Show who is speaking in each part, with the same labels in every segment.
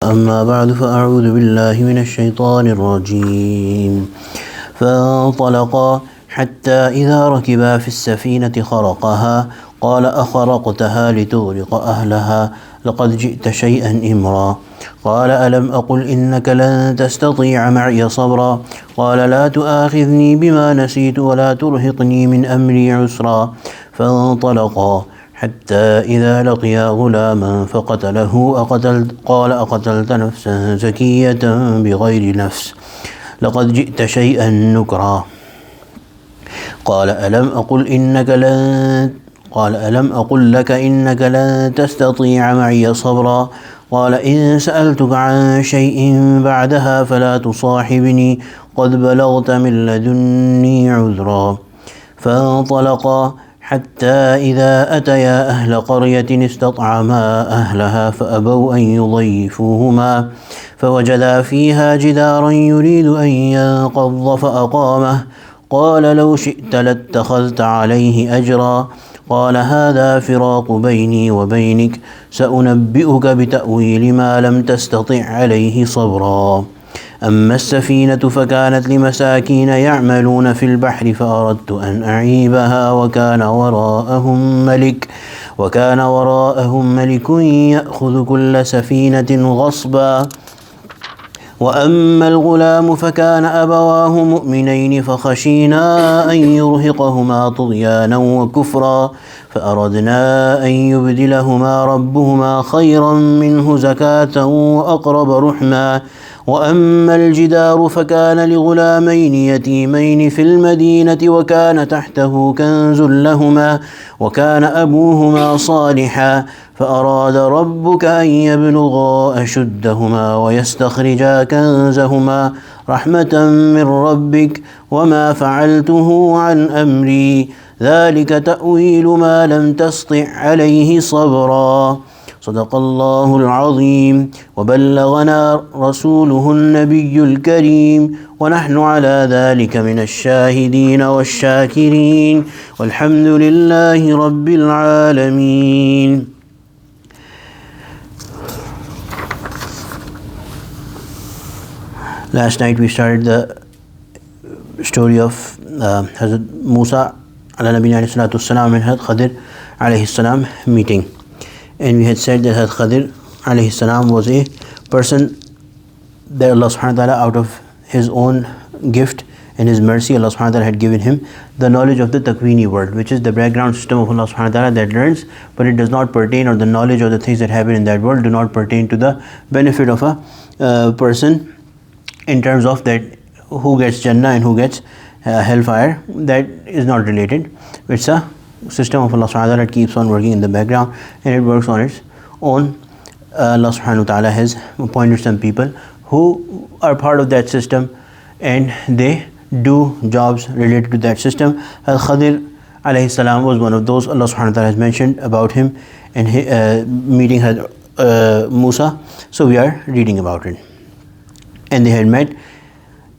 Speaker 1: أما بعد فأعوذ بالله من الشيطان الرجيم فانطلقا حتى إذا ركبا في السفينة خرقها قال أخرقتها لتغرق أهلها لقد جئت شيئا إمرا قال ألم أقل إنك لن تستطيع معي صبرا قال لا تؤاخذني بما نسيت ولا ترهقني من أمري عسرا فانطلقا حتى إذا لقيا غلاما فقتله قال أقتلت نفسا زكية بغير نفس لقد جئت شيئا نكرا قال ألم أقل لك إنك لن تستطيع معي صبرا قال إن سألتك عن شيء بعدها فلا تصاحبني قد بلغت من لدني عذرا فانطلقا حتى إذا أتيا أهل قرية استطعما أهلها فأبوا أن يضيفوهما فوجدا فيها جدارا يريد أن ينقض فأقامه قال لو شئت لاتخذت عليه أجرا قال هذا فراق بيني وبينك سأنبئك بتأويل ما لم تستطع عليه صبرا أما السفينة فكانت لمساكين يعملون في البحر فأردت أن أعيبها وكان وراءهم ملك يأخذ كل سفينة غصبا وأما الغلام فكان أبواه مؤمنين فخشينا أن يرهقهما طغيانا وكفرا فأردنا أن يبدلهما ربهما خيرا منه زكاة وأقرب رحما وأما الجدار فكان لغلامين يتيمين في المدينة وكان تحته كنز لهما وكان أبوهما صالحا فأراد ربك أن يبلغا أشدهما ويستخرجا كنزهما رحمة من ربك وما فعلته عن أمري ذلك تأويل ما لم تسطع عليه صبرا صدق الله العظيم وبلغنا رسوله النبي الكريم ونحن على ذلك من الشاهدين والشاكرين والحمد لله رب العالمين. Last night we started the story of Hazrat Musa ala nabiyina alayhi salatu wassalam and Hazrat Khizar alayhi salam meeting. And we had said that Hazrat Khizar alayhi salam was a person that Allah subhanahu wa ta'ala, out of his own gift and his mercy, Allah subhanahu wa ta'ala had given him the knowledge of the Takwini world, which is the background system of Allah subhanahu wa ta'ala that learns, but it does not pertain, or the knowledge of the things that happen in that world do not pertain to the benefit of a person in terms of that who gets Jannah and who gets hellfire. That is not related. It's a system of Allah subhanahu wa ta'ala that keeps on working in the background, and it works on its own. Allah subhanahu wa ta'ala has appointed some people who are part of that system, and they do jobs related to that system. Khizar alayhi salam was one of those. Allah subhanahu wa ta'ala has mentioned about him and meeting Musa, so we are reading about it. And they had met,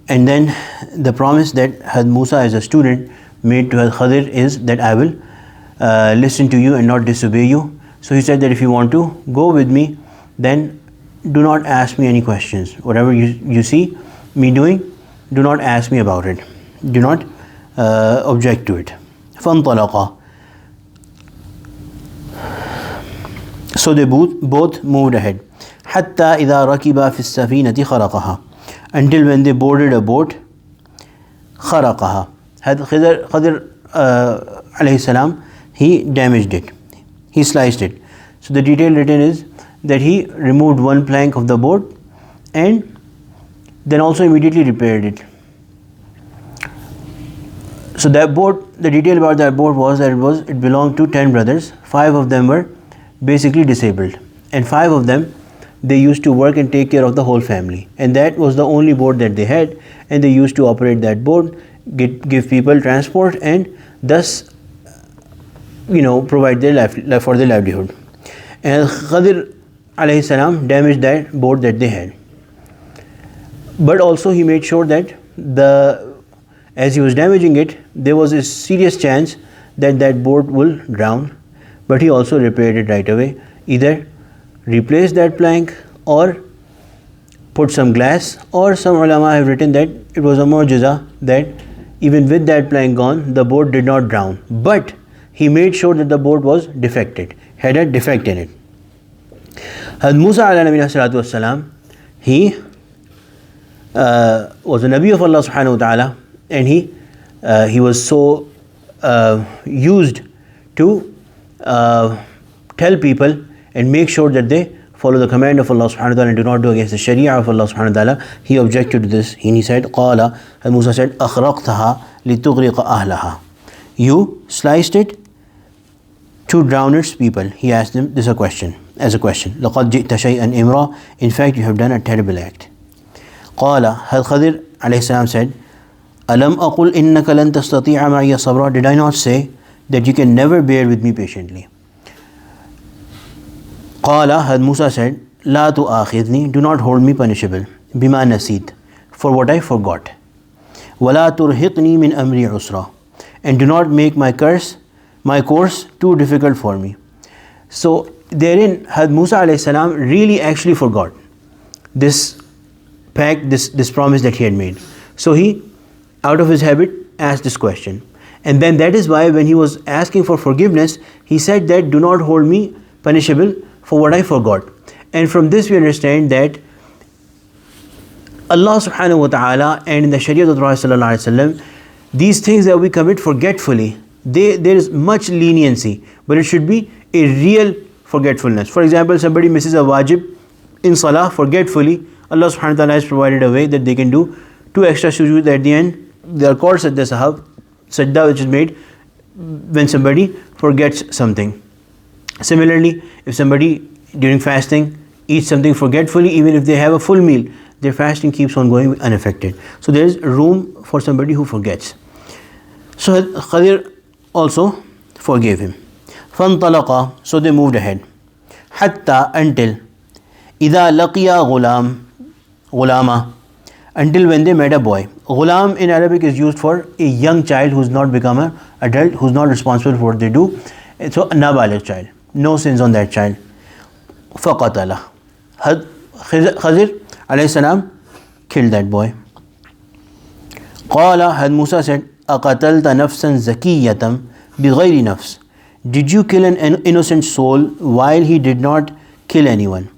Speaker 1: and then the promise that Musa as a student made to Khizar is that I will listen to you and not disobey you. So he said that if you want to go with me, then do not ask me any questions. Whatever you see me doing, do not ask me about it. Do not object to it. فَانْطَلَقَا. So they both moved ahead. حَتَّى إِذَا رَكِبَا فِي السَّفِينَةِ خَرَقَهَا. Until when they boarded a boat, خَرَقَهَا. Khizar alayhi salam, he damaged it. He sliced it. So the detail written is that he removed one plank of the boat and then also immediately repaired it. So that boat, the detail about that boat was that it belonged to 10 brothers. 5 of them were basically disabled, and 5 of them, they used to work and take care of the whole family, and that was the only boat that they had, and they used to operate that boat, give people transport, and thus provide their for their livelihood. And Khizar alayhi salam damaged that boat that they had, but also he made sure that as he was damaging it, there was a serious chance that that boat will drown, but he also repaired it right away, either replace that plank or put some glass, or some ulama have written that it was a mu'jiza that even with that plank gone, the boat did not drown. But he made sure that the boat was defected, had a defect in it. Hazrat Musa alayhi salatu wassalam, he was a Nabi of Allah subhanahu wa ta'ala, and he was so used to tell people and make sure that they follow the command of Allah subhanahu wa ta'ala and do not do against the sharia of Allah subhanahu wa ta'ala. He objected to this, and he said, قَالَ, and Musa said, أَخْرَقْتَهَا لِتُغْرِقَ أَهْلَهَا. You sliced it to drown its people. He asked them this as a question. لَقَدْ جِئْتَ شَيْئًا إِمْرًا. In fact, you have done a terrible act. قَالَ, Khizar alayhi salam said, أَلَمْ أَقُلْ إِنَّكَ لَن تَسْتَطِيعَ مَعِيَ صَبْرًا. Did I not say that you can never bear with me patiently? قَالَ, Hazrat Musa said, لَا تُؤَاخِذْنِي. Do not hold me punishable. بِمَا نَسِيت. For what I forgot. وَلَا تُرْهِقْنِي مِنْ أَمْرِي عُسْرًا. And do not make my course too difficult for me. So therein Hazrat Musa alayhi salam really actually forgot this pact, this promise that he had made. So he, out of his habit, asked this question. And then that is why when he was asking for forgiveness, he said that do not hold me punishable for what I forgot. And from this we understand that Allah subhanahu wa ta'ala and in the Sharia of Prophet sallallahu alaihi wasallam, these things that we commit forgetfully, there is much leniency, but it should be a real forgetfulness. For example, somebody misses a wajib in salah forgetfully, Allah subhanahu wa ta'ala has provided a way that they can do 2 extra sujood at the end. They are called sajda sahab, sajda which is made when somebody forgets something. Similarly, if somebody during fasting eats something forgetfully, even if they have a full meal, their fasting keeps on going unaffected. So there is room for somebody who forgets. So Khizar also forgave him. فَانْطَلَقَا. So they moved ahead. حَتَّى until إِذَا لَقِيَا غُلَامًا. Until when they met a boy. Ghulam in Arabic is used for a young child who's not become an adult, who's not responsible for what they do. So a nabaligh child. No sins on that child. فَقَتَلَهُ. Khizar alayhi salam killed that boy. قَالَ. Had Musa said, أَقَتَلْتَ نَفْسًا زَكِيَّةً بِغَيْرِ نَفْسٍ. Did you kill an innocent soul while he did not kill anyone?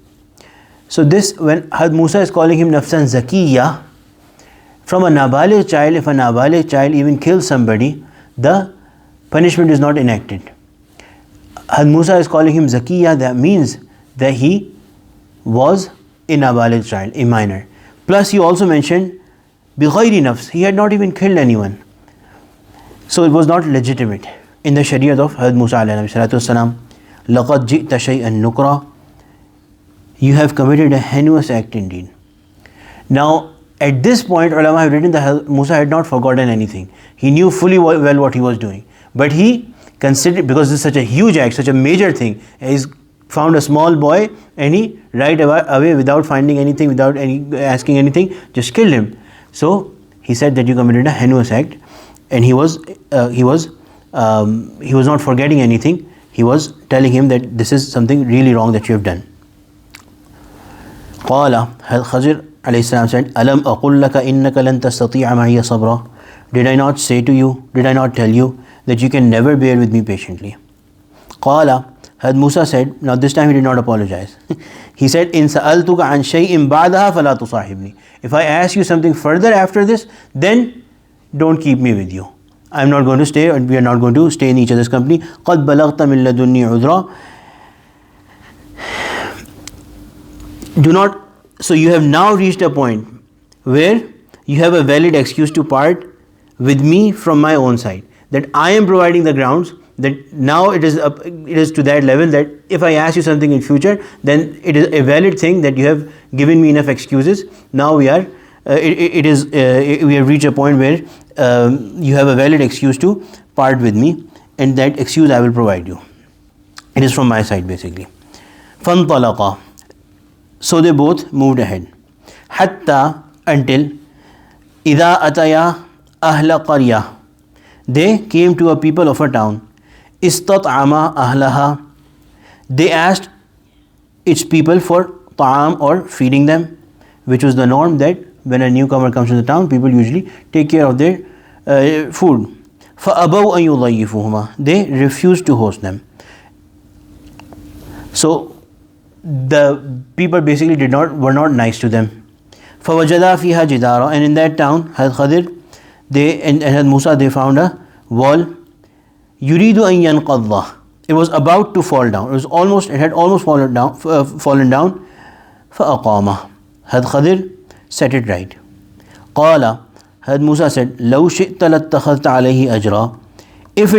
Speaker 1: So this, when Had Musa is calling him nafsan zakiyya, from a nabaligh child, if a nabaligh child even kills somebody, the punishment is not enacted. Had Musa is calling him zakiyya, that means that he was a nabaligh child, a minor. Plus he also mentioned bighayri nafs, he had not even killed anyone. So it was not legitimate in the Sharia of Hazrat Musa alayhi salatu wasalam. لَقَدْ جِئْتَ شَيْئًا نُكْرًا. You have committed a heinous act indeed. Now at this point ulama have written that Musa had not forgotten anything. He knew fully well what he was doing. But he considered, because this is such a huge act, such a major thing, he's found a small boy and he right away without finding anything, without asking anything, just killed him. So he said that you committed a heinous act, and he was not forgetting anything. He was telling him that this is something really wrong that you have done. قال. Khizar alayhi salam said, أَلَمْ أَقُلْ لَكَ إِنَّكَ لَن تَسْتَطِيعَ مَعِيَ صَبْرًا. Did I not say to you, did I not tell you that you can never bear with me patiently? قال. Had Musa said, now this time he did not apologize. He said, إِن سَأَلْتُكَ عَنْ شَيْءٍ بَعْدَهَا فَلَا تُصَاحِبْنِي. If I ask you something further after this, then don't keep me with you. I'm not going to stay, and we are not going to stay in each other's company. قَدْ بَلَغْتَ مِن لَدُنِّي عُذْرًا. Do not, so you have now reached a point where you have a valid excuse to part with me from my own side. That I am providing the grounds, that now it is to that level that if I ask you something in future, then it is a valid thing that you have given me enough excuses. Now we have reached a point where you have a valid excuse to part with me, and that excuse I will provide you. It is from my side basically. فَانْطَلَقَا. So they both moved ahead. حَتَّى until إِذَا أَتَيَا أَهْلَ قَرْيَةٍ. They came to a people of a town. إِسْتَطْعَمَا أَهْلَهَا. They asked its people for ta'am, or feeding them. which was the norm that when a newcomer comes to the town, people usually take care of their food. فَأَبَوْا أَن يُضَيِّفُوهُمَا, they refused to host them. So the people basically were not nice to them. فَوَجَدَا فِيهَا جِدَارًا, and in that town, Hazrat Khadir, and Hazrat Musa, they found a wall. يُرِيدُ أَن يَنْقَضَّ, it was about to fall down. It had almost fallen down. فَأَقَامَ, Hazrat Khadir set it right. قَالَ, Hazrat Musa said, لَوْ شِئْتَ لَاتَّخَذْتَ عَلَيْهِ أَجْرًا, if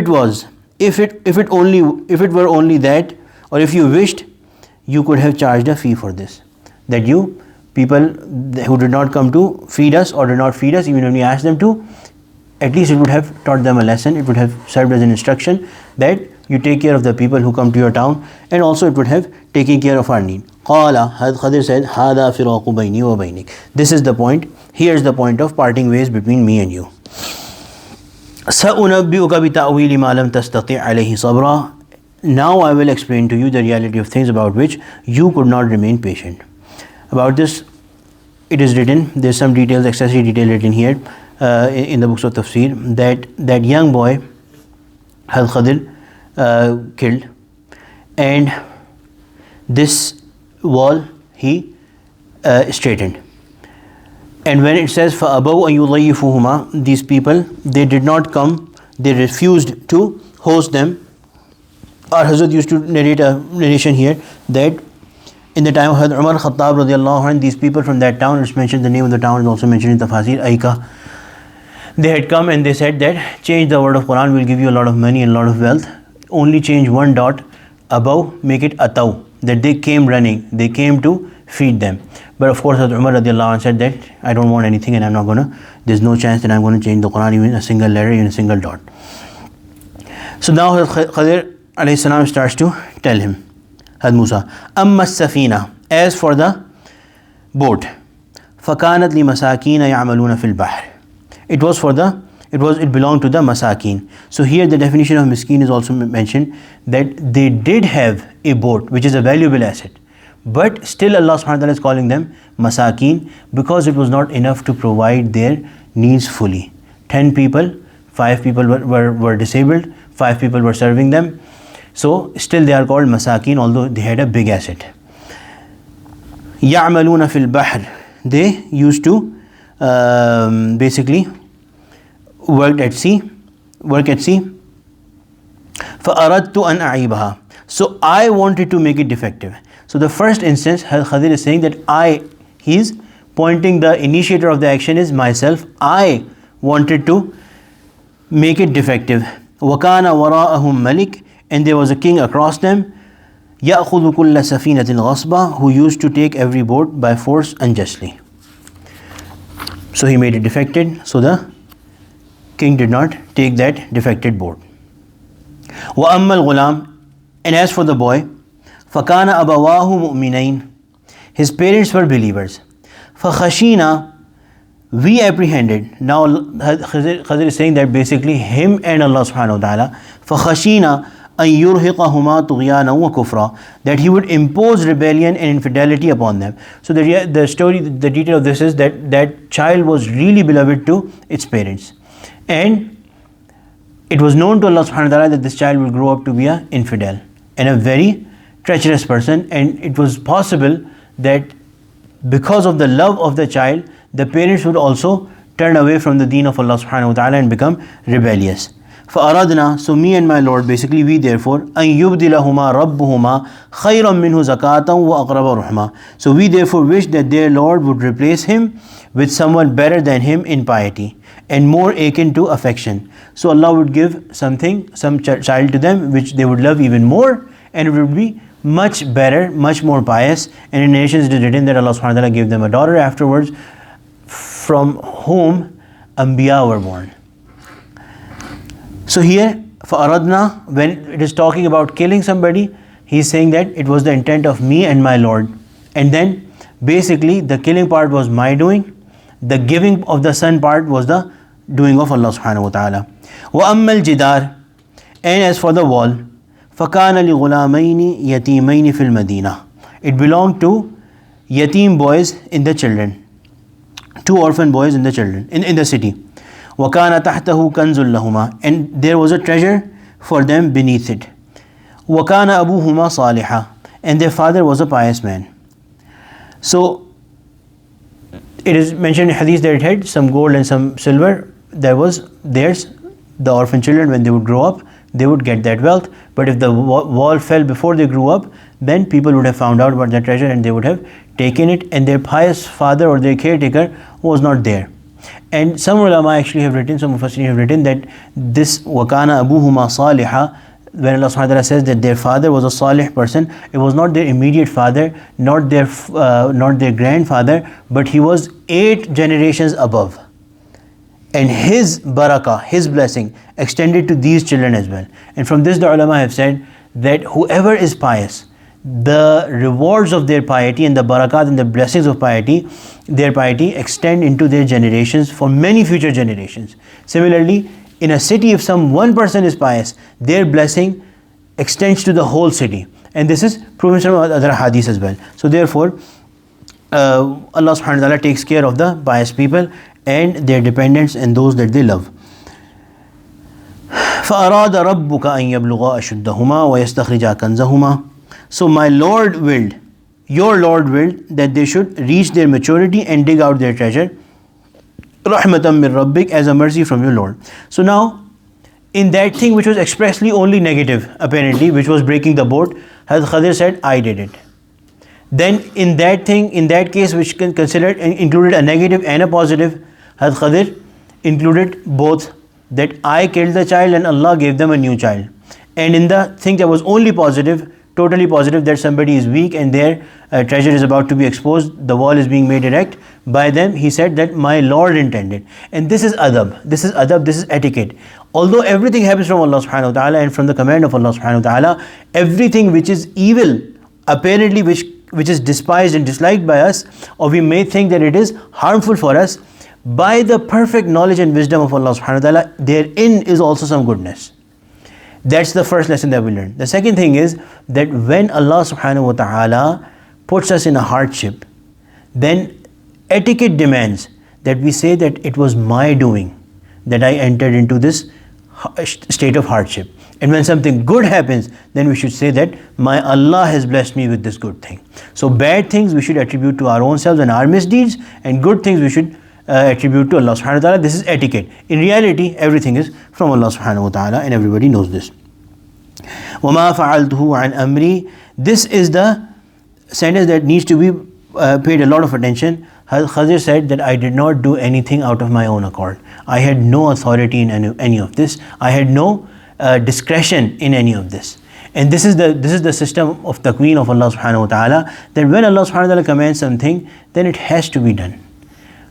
Speaker 1: it were only that, or if you wished, you could have charged a fee for this. That you, people who did not come to feed us or did not feed us, even when we asked them to, at least it would have taught them a lesson. It would have served as an instruction that you take care of the people who come to your town, and also it would have taken care of our need. قَالَ, Hazrat Khadir said, هَذَا فِرَاقُ بَيْنِي وَبَيْنِكَ, this is the point, here's the point of parting ways between me and you. سَأُنَبِّئُكَ بِتَأْوِيلِ مَا لَمْ تَسْتَطِعْ عَلَيْهِ صَبْرًا, now I will explain to you the reality of things about which you could not remain patient. About this, it is written, there's some details, accessory detail written here in the books of tafsir, that young boy, Hazrat Khadir killed, and this wall he straightened. And when it says فَأَبَوْا أَن يُضَيِّفُوهُمَا, these people, they did not come, they refused to host them. Our Hazrat used to narrate a narration here that in the time of Hazrat Umar Khattab radiallahu anh, these people from that town, it's mentioned, the name of the town is also mentioned in Tafasir, Aika, they had come and they said that change the word of Quran, will give you a lot of money and a lot of wealth, only change one dot above, make it ataw, that they came running, they came to feed them. But of course Hazrat Umar radiallahu anh said that I don't want anything, and I'm not gonna, there's no chance that I'm going to change the Quran even a single letter, even a single dot. So now Hazrat Khadir alayhi salam starts to tell him, Hazrat Musa, أَمَّا السَّفِينَةِ, as for the boat, فَكَانَتْ لِمَسَاكِينَ يَعْمَلُونَ فِي الْبَحْرِ, it belonged to the masakin. So here the definition of miskin is also mentioned, that they did have a boat which is a valuable asset, but still Allah subhanahu wa ta'ala is calling them masakin because it was not enough to provide their needs fully. 10 people, 5 people were disabled, 5 people were serving them, so still they are called masakin, although they had a big asset. يَعْمَلُونَ فِي الْبَحْرِ, they used to basically work at sea. فَأَرَدْتُ أَنْ أَعِيبَهَا, so I wanted to make it defective. So the first instance, Khadir is saying that he's pointing, the initiator of the action is myself, I wanted to make it defective. وَكَانَ وَرَاءَهُمْ مَلِكٌ, and there was a king across them, يَأْخُذُ كُلَّ سَفِينَةٍ غَصْبًا, who used to take every boat by force unjustly. So he made it defected, so the king did not take that defected boat. وَأَمَّا الْغُلَامِ, and as for the boy, فَكَانَ أَبَوَاهُ مُؤْمِنَيْنِ, his parents were believers. فَخَشِينَا, we apprehended. Now Khizar is saying that basically him and Allah subhanahu wa ta'ala, فَخَشِينَا أَن يُرْهِقَهُمَا طُغْيَانًا وَكُفْرًا, that he would impose rebellion and infidelity upon them. So the story, the detail of this is that child was really beloved to its parents, and it was known to Allah subhanahu wa ta'ala that this child will grow up to be an infidel and a very treacherous person, and it was possible that because of the love of the child, the parents would also turn away from the deen of Allah subhanahu wa ta'ala and become rebellious. فَأَرَدْنَا, so me and my Lord, basically we therefore, أَن يُبْدِلَهُمَا رَبُّهُمَا خَيْرًا مِّنْهُ زَكَاةً وَأَقْرَبَ رُحْمًا, so we therefore wish that their Lord would replace him with someone better than him in piety and more akin to affection. So Allah would give some child to them which they would love even more, and it would be much better, much more pious. And in narrations it is written that Allah subhanahu wa ta'ala gave them a daughter afterwards, from whom Anbiya were born. So here, فَأَرَدْنَا, when it is talking about killing somebody, he is saying that it was the intent of me and my Lord. And then basically the killing part was my doing, the giving of the son part was the doing of Allah subhanahu wa ta'ala. وَأَمَّا الْجِدَارِ, and as for the wall, فَكَانَ لِغُلَامَيْنِ يَتِيمَيْنِ فِي الْمَدِينَةِ, it belonged to yatim boys in the children. two orphan boys in the city. وَكَانَ تَحْتَهُ كَنْزٌ لَهُمَا, and there was a treasure for them beneath it. وَكَانَ أَبُوهُمَا صَالِحًا, and their father was a pious man. So it is mentioned in hadith that it had some gold and some silver that was theirs. The orphan children, when they would grow up, they would get that wealth. But if the wall fell before they grew up, then people would have found out about that treasure and they would have taken it, and their pious father or their caretaker was not there. And some ulama actually have written, some mufassirin have written that this وَكَانَ أَبُوهُمَا صَالِحًا, when Allah subhanahu wa ta'ala says that their father was a salih person, it was not their immediate father, not their grandfather, but he was 8 generations above. And his barakah, his blessing extended to these children as well. And from this the ulama have said that whoever is pious, the rewards of their piety and the barakat and the blessings of piety, their piety extend into their generations for many future generations. Similarly, in a city, if some one person is pious, their blessing extends to the whole city. And this is proven from other hadiths as well. So therefore, Allah subhanahu wa ta'ala takes care of the pious people and their dependents and those that they love. فَأَرَادَ رَبُّكَ أَن يَبْلُغَا أَشُدَّهُمَا وَيَسْتَخْرِجَا كَنْزَهُمَا. So my Lord willed, your Lord willed, that they should reach their maturity and dig out their treasure. رَحْمَةً مِّن رَبِّكَ, as a mercy from your Lord. So now, in that thing which was expressly only negative, apparently, which was breaking the boat, Hazrat Khizar said, I did it. Then in that thing, in that case which included a negative and a positive, Hazrat Khizar included both, that I killed the child and Allah gave them a new child. And in the thing that was only positive, totally positive, that somebody is weak and their treasure is about to be exposed, the wall is being made erect by them, he said that my Lord intended. And this is adab, this is etiquette. Although everything happens from Allah subhanahu wa ta'ala and from the command of Allah subhanahu wa ta'ala, everything which is evil, apparently which is despised and disliked by us, or we may think that it is harmful for us, by the perfect knowledge and wisdom of Allah subhanahu wa ta'ala, therein is also some goodness. That's the first lesson that we learn. The second thing is that when Allah subhanahu wa ta'ala puts us in a hardship, then etiquette demands that we say that it was my doing that I entered into this state of hardship. And when something good happens, then we should say that my Allah has blessed me with this good thing. So bad things we should attribute to our own selves and our misdeeds, and good things we should attribute to Allah subhanahu wa ta'ala. This is etiquette. In reality, everything is from Allah subhanahu wa ta'ala, and everybody knows this. وَمَا فَعَلْتُهُ عَنْ أَمْرِي. This is the sentence that needs to be paid a lot of attention. Khizar said that I did not do anything out of my own accord. I had no authority in any of this. I had no discretion in any of this. And this is the system of taqween of Allah subhanahu wa ta'ala, that when Allah subhanahu wa ta'ala commands something, then it has to be done.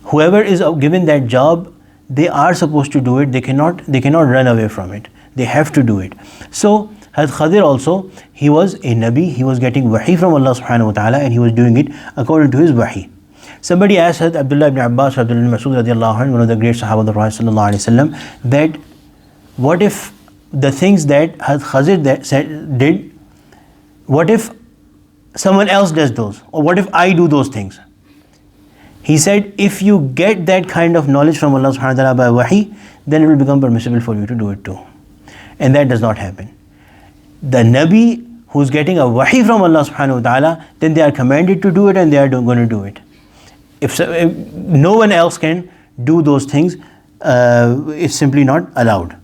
Speaker 1: Whoever is given that job, they are supposed to do it. They cannot run away from it. They have to do it. So Hazrat Khizar also, he was a Nabi, he was getting wahi from Allah subhanahu wa ta'ala, and he was doing it according to his wahi. Somebody asked Hazrat Abdullah ibn Abbas, Abdullah ibn Masud radiallahu anhu, one of the great Sahaba of the Prophet sallallahu alaihi wasallam, that what if the things that Hazrat Khizar did, what if someone else does those, or what if I do those things? He said, if you get that kind of knowledge from Allah subhanahu wa ta'ala by wahi, then it will become permissible for you to do it too. And that does not happen. The Nabi who's getting a wahi from Allah subhanahu wa ta'ala, then they are commanded to do it and they are going to do it. If no one else can do those things, it's simply not allowed.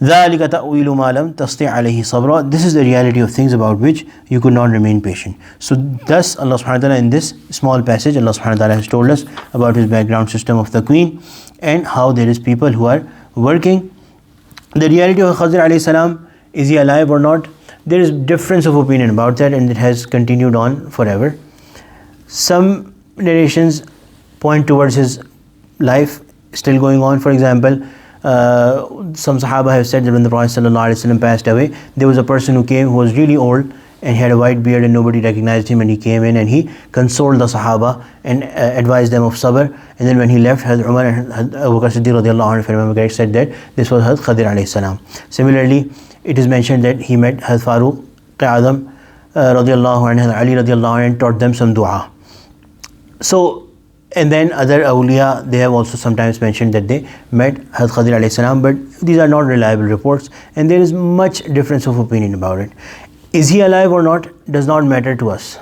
Speaker 1: ذَلِكَ تَأْوِيلُ مَا لَمْ تَسْطِعْ عَلَيْهِ صَبْرًا. This is the reality of things about which you could not remain patient. So thus Allah subhanahu wa ta'ala, in this small passage, Allah subhanahu wa ta'ala has told us about his background system of taqween and how there is people who are working. The reality of Khizar alayhi salam, is he alive or not? There is difference of opinion about that, and it has continued on forever. Some narrations point towards his life still going on. For example, some Sahaba have said that when the Prophet ﷺ passed away, there was a person who came who was really old and he had a white beard and nobody recognized him, and he came in and he consoled the Sahaba and advised them of sabr. And then when he left, Hazrat Umar and Abu Bakr Siddiq radiallahu anhu, if I remember correct, said that this was Hazrat Khizar alayhi salam. Similarly, it is mentioned that he met Hazrat Faruq A'zam radiallahu anhu, Ali radiallahu anhu, and taught them some dua. So And then other awliya, they have also sometimes mentioned that they met Hazrat Khizar alayhi salam, but these are not reliable reports, and there is much difference of opinion about it. Is he alive or not does not matter to us.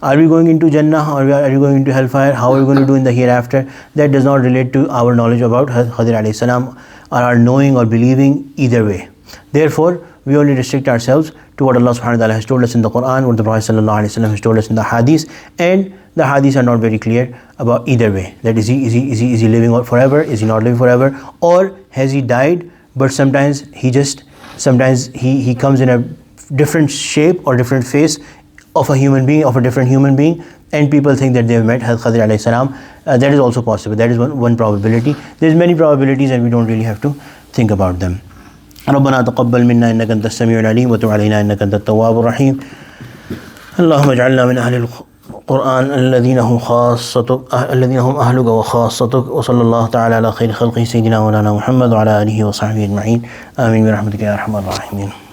Speaker 1: Are we going into Jannah or are we going into hellfire? How are we going to do in the hereafter? That does not relate to our knowledge about Hazrat Khizar alayhi salam, or our knowing or believing either way. Therefore, we only restrict ourselves to what Allah subhanahu wa ta'ala has told us in the Quran, what the Prophet sallallahu alaihi wasallam has told us in the Hadith, and the Hadiths are not very clear about either way. That is he living forever? Is he not living forever? Or has he died? But sometimes he comes in a different shape or different face of a human being, of a different human being, and people think that they have met Hazrat Khizar alayhi salam. That is also possible. That is one probability. There's many probabilities, and we don't really have to think about them. ربنا تقبل منا إنك أنت السميع العليم وتب علينا إنك أنت التواب الرحيم اللهم اجعلنا من أهل القرآن الذين هم أهلك وخاصتك وصلى الله تعالى على خير خلقه سيدنا مولانا محمد وعلى آله وصحبه أجمعين آمين برحمتك يا أرحم الراحمين.